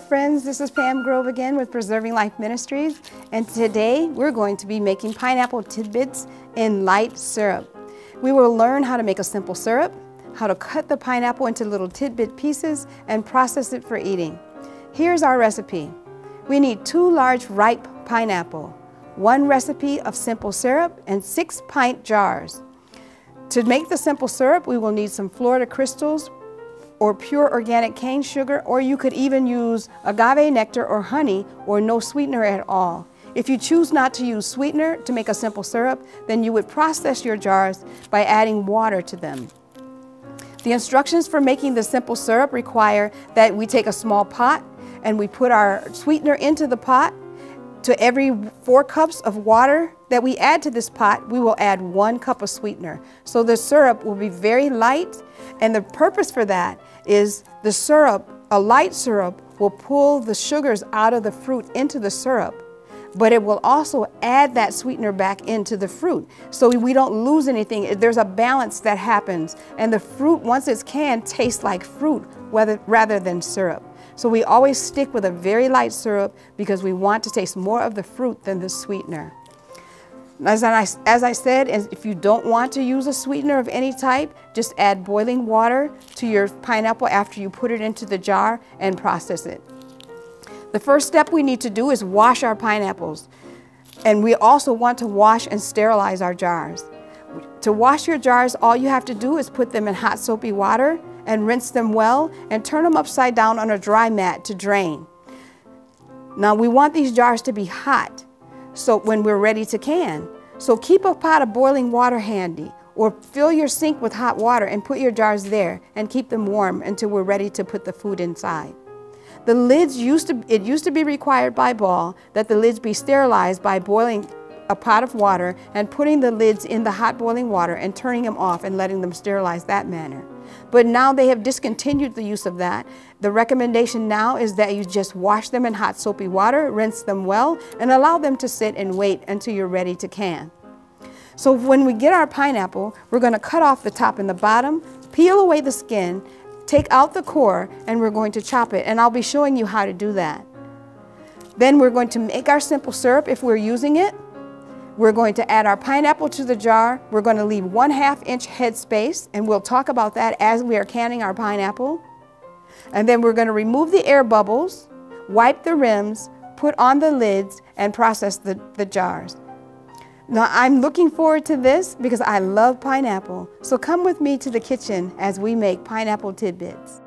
friends, this is Pam Grove again with Preserving Life Ministries, and today we're going to be making pineapple tidbits in light syrup. We will learn how to make a simple syrup, how to cut the pineapple into little tidbit pieces and process it for eating. Here's our recipe. We need 2 large ripe pineapple, 1 recipe of simple syrup, and 6 pint jars. To make the simple syrup, we will need some Florida crystals or pure organic cane sugar, or you could even use agave nectar or honey or no sweetener at all. If you choose not to use sweetener to make a simple syrup, then you would process your jars by adding water to them. The instructions for making the simple syrup require that we take a small pot and we put our sweetener into the pot. To every 4 cups of water that we add to this pot, we will add 1 cup of sweetener. So the syrup will be very light, and the purpose for that is the syrup, a light syrup, will pull the sugars out of the fruit into the syrup, but it will also add that sweetener back into the fruit. So we don't lose anything. There's a balance that happens, and the fruit, once it's canned, tastes like fruit rather than syrup. So we always stick with a very light syrup because we want to taste more of the fruit than the sweetener. As I said, if you don't want to use a sweetener of any type, just add boiling water to your pineapple after you put it into the jar and process it. The first step we need to do is wash our pineapples. And we also want to wash and sterilize our jars. To wash your jars, all you have to do is put them in hot soapy water and rinse them well and turn them upside down on a dry mat to drain. Now we want these jars to be hot so when we're ready to can. So keep a pot of boiling water handy, or fill your sink with hot water and put your jars there and keep them warm until we're ready to put the food inside. The lids used to be required by law that the lids be sterilized by boiling a pot of water and putting the lids in the hot boiling water and turning them off and letting them sterilize that manner. But now they have discontinued the use of that. The recommendation now is that you just wash them in hot soapy water, rinse them well, and allow them to sit and wait until you're ready to can. So when we get our pineapple, we're going to cut off the top and the bottom, peel away the skin, take out the core, and we're going to chop it. And I'll be showing you how to do that. Then we're going to make our simple syrup if we're using it. We're going to add our pineapple to the jar. We're going to leave 1/2 inch head space, and we'll talk about that as we are canning our pineapple. And then we're going to remove the air bubbles, wipe the rims, put on the lids, and process the jars. Now I'm looking forward to this because I love pineapple. So come with me to the kitchen as we make pineapple tidbits.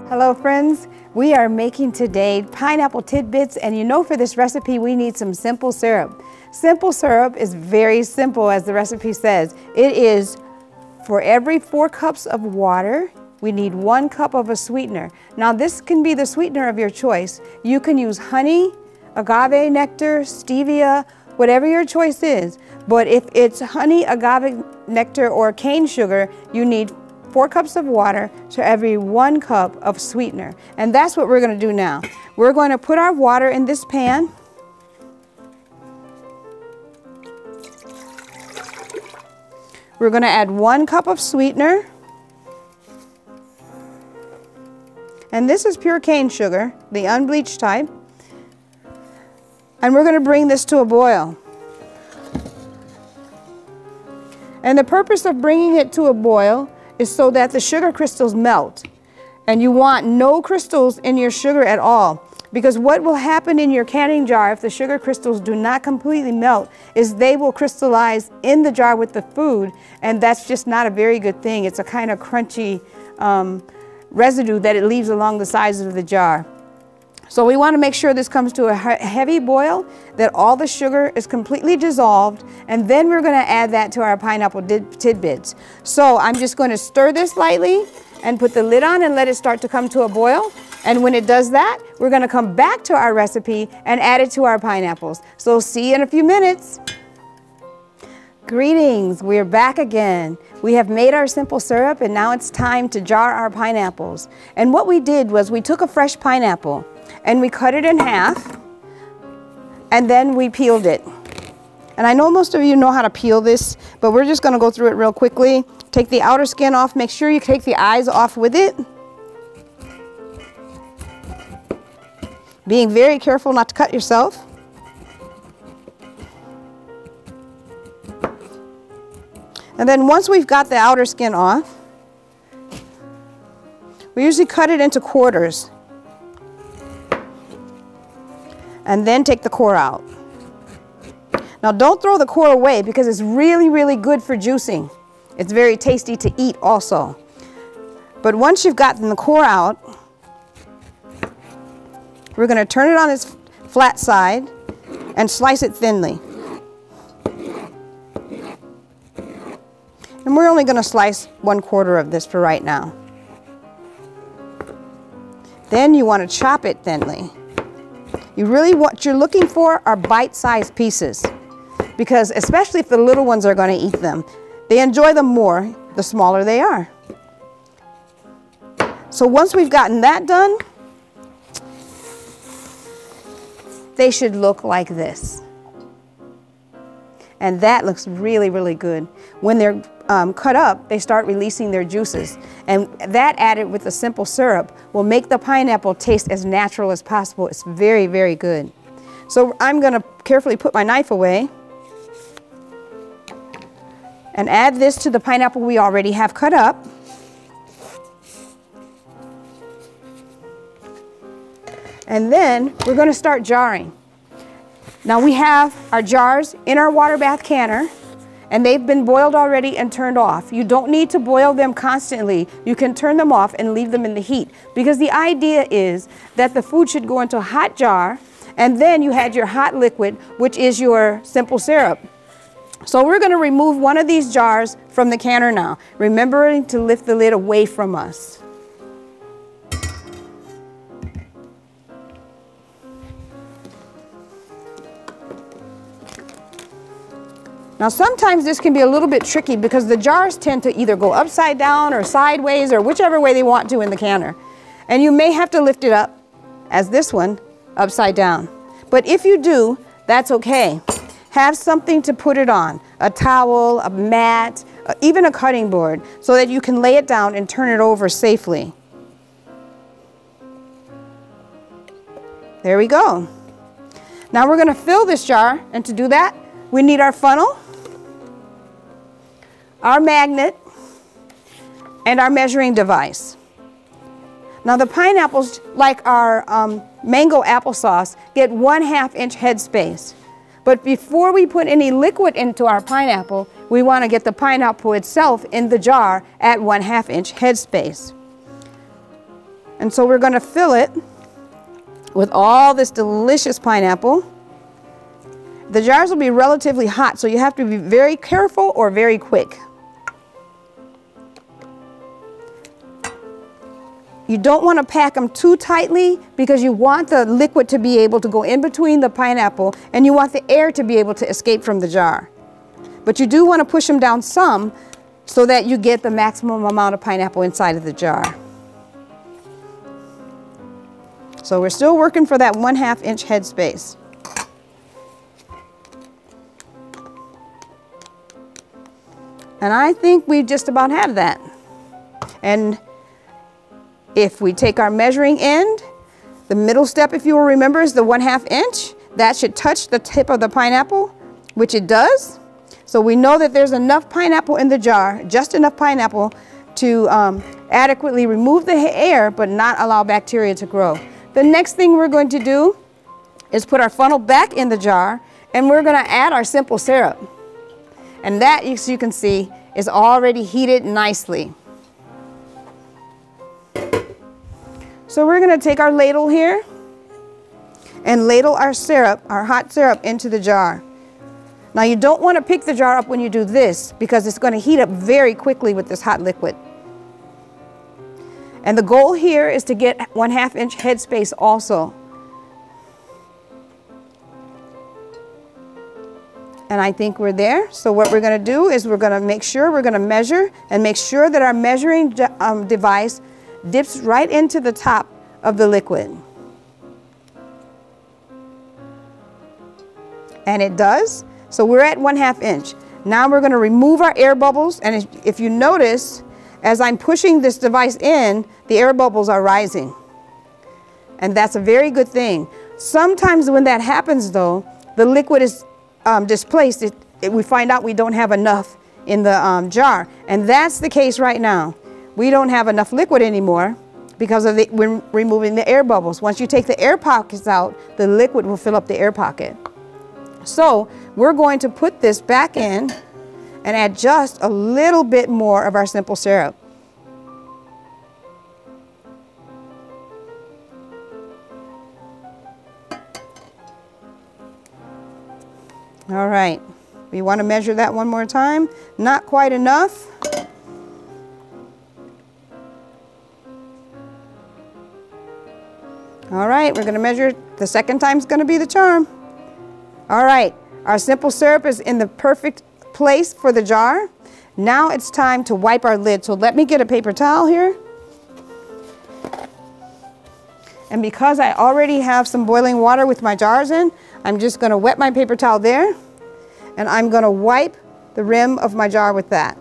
Hello friends, we are making today pineapple tidbits, and you know for this recipe we need some simple syrup. Simple syrup is very simple, as the recipe says. It is for every 4 cups of water, we need 1 cup of a sweetener. Now this can be the sweetener of your choice. You can use honey, agave nectar, stevia, whatever your choice is. But if it's honey, agave nectar, or cane sugar, you need 4 cups of water to every 1 cup of sweetener. And that's what we're going to do now. We're going to put our water in this pan. We're going to add 1 cup of sweetener. And this is pure cane sugar, the unbleached type. And we're going to bring this to a boil. And the purpose of bringing it to a boil is so that the sugar crystals melt. And you want no crystals in your sugar at all, because what will happen in your canning jar if the sugar crystals do not completely melt is they will crystallize in the jar with the food, and that's just not a very good thing. It's a kind of crunchy residue that it leaves along the sides of the jar. So we want to make sure this comes to a heavy boil, that all the sugar is completely dissolved, and then we're going to add that to our pineapple tidbits. So I'm just going to stir this lightly and put the lid on and let it start to come to a boil. And when it does that, we're going to come back to our recipe and add it to our pineapples. So see you in a few minutes. Greetings, we're back again. We have made our simple syrup, and now it's time to jar our pineapples. And what we did was we took a fresh pineapple and we cut it in half, and then we peeled it. And I know most of you know how to peel this, but we're just going to go through it real quickly. Take the outer skin off. Make sure you take the eyes off with it. Being very careful not to cut yourself. And then once we've got the outer skin off, we usually cut it into quarters. And then take the core out. Now don't throw the core away because it's really, really good for juicing. It's very tasty to eat also. But once you've gotten the core out, we're going to turn it on its flat side and slice it thinly. And we're only going to slice 1/4 of this for right now. Then you want to chop it thinly. What you're looking for are bite-sized pieces, because especially if the little ones are going to eat them, they enjoy them more the smaller they are. So once we've gotten that done, they should look like this. And that looks really, really good. When they're cut up, they start releasing their juices. And that added with the simple syrup will make the pineapple taste as natural as possible. It's very, very good. So I'm going to carefully put my knife away and add this to the pineapple we already have cut up. And then we're going to start jarring. Now we have our jars in our water bath canner, and they've been boiled already and turned off. You don't need to boil them constantly. You can turn them off and leave them in the heat, because the idea is that the food should go into a hot jar, and then you had your hot liquid, which is your simple syrup. So we're going to remove one of these jars from the canner now, remembering to lift the lid away from us. Now sometimes this can be a little bit tricky because the jars tend to either go upside down or sideways or whichever way they want to in the canner. And you may have to lift it up, as this one, upside down. But if you do, that's okay. Have something to put it on, a towel, a mat, even a cutting board, so that you can lay it down and turn it over safely. There we go. Now we're going to fill this jar, and to do that, we need our funnel, our magnet, and our measuring device. Now the pineapples, like our mango applesauce, get 1/2 inch headspace. But before we put any liquid into our pineapple, we want to get the pineapple itself in the jar at 1/2 inch headspace. And so we're going to fill it with all this delicious pineapple. The jars will be relatively hot, so you have to be very careful or very quick. You don't want to pack them too tightly because you want the liquid to be able to go in between the pineapple, and you want the air to be able to escape from the jar. But you do want to push them down some so that you get the maximum amount of pineapple inside of the jar. So we're still working for that 1/2 inch headspace. And I think we just about have that. And if we take our measuring end, the middle step, if you will remember, is the 1/2 inch. That should touch the tip of the pineapple, which it does. So we know that there's enough pineapple in the jar, just enough pineapple to adequately remove the air but not allow bacteria to grow. The next thing we're going to do is put our funnel back in the jar, and we're going to add our simple syrup. And that, as you can see, is already heated nicely. So we're going to take our ladle here and ladle our syrup, our hot syrup, into the jar. Now you don't want to pick the jar up when you do this because it's going to heat up very quickly with this hot liquid. And the goal here is to get 1/2 inch headspace also. And I think we're there. So what we're going to do is we're going to make sure we're going to measure and make sure that our measuring device dips right into the top of the liquid. And it does. So we're at 1/2 inch. Now we're going to remove our air bubbles, and if you notice, as I'm pushing this device in, the air bubbles are rising. And that's a very good thing. Sometimes when that happens though, the liquid is displaced. We find out we don't have enough in the jar. And that's the case right now. We don't have enough liquid anymore because of we're removing the air bubbles. Once you take the air pockets out, the liquid will fill up the air pocket. So we're going to put this back in and add just a little bit more of our simple syrup. All right, we want to measure that one more time. Not quite enough. All right, we're going to measure. The second time's going to be the charm. All right, our simple syrup is in the perfect place for the jar. Now it's time to wipe our lid. So let me get a paper towel here. And because I already have some boiling water with my jars in, I'm just going to wet my paper towel there, and I'm going to wipe the rim of my jar with that.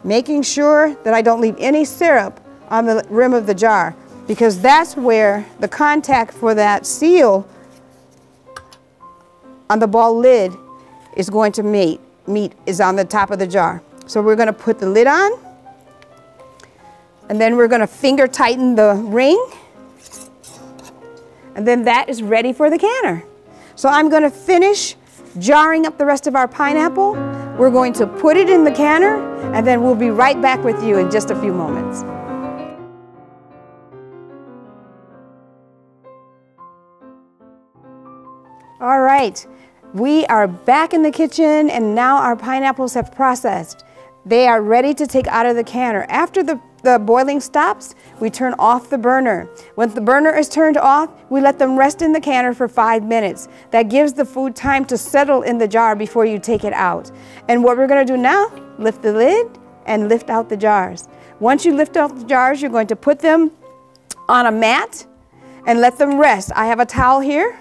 Making sure that I don't leave any syrup on the rim of the jar, because that's where the contact for that seal on the ball lid is going to meet is on the top of the jar. So we're going to put the lid on, and then we're going to finger tighten the ring, and then that is ready for the canner. So I'm going to finish jarring up the rest of our pineapple. We're going to put it in the canner, and then we'll be right back with you in just a few moments. All right, we are back in the kitchen, and now our pineapples have processed. They are ready to take out of the canner. After the boiling stops, we turn off the burner. When the burner is turned off, we let them rest in the canner for 5 minutes. That gives the food time to settle in the jar before you take it out. And what we're going to do now, lift the lid and lift out the jars. Once you lift out the jars, you're going to put them on a mat and let them rest. I have a towel here,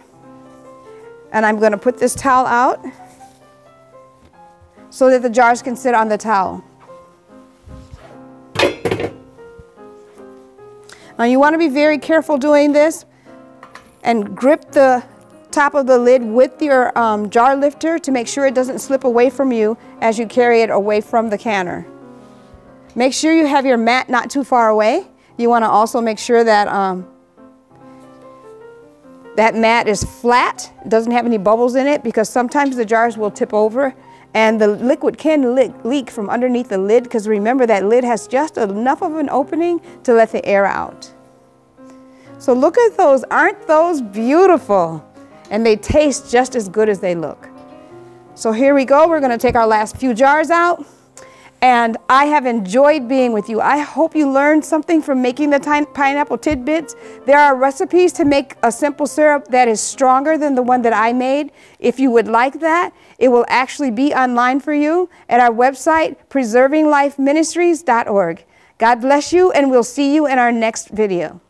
and I'm going to put this towel out so that the jars can sit on the towel. Now you want to be very careful doing this, and grip the top of the lid with your jar lifter to make sure it doesn't slip away from you as you carry it away from the canner. Make sure you have your mat not too far away. You want to also make sure that that mat is flat, doesn't have any bubbles in it, because sometimes the jars will tip over and the liquid can leak from underneath the lid, because remember that lid has just enough of an opening to let the air out. So look at those, aren't those beautiful? And they taste just as good as they look. So here we go, we're going to take our last few jars out. And I have enjoyed being with you. I hope you learned something from making the pineapple tidbits. There are recipes to make a simple syrup that is stronger than the one that I made. If you would like that, it will actually be online for you at our website, preservinglifeministries.org. God bless you, and we'll see you in our next video.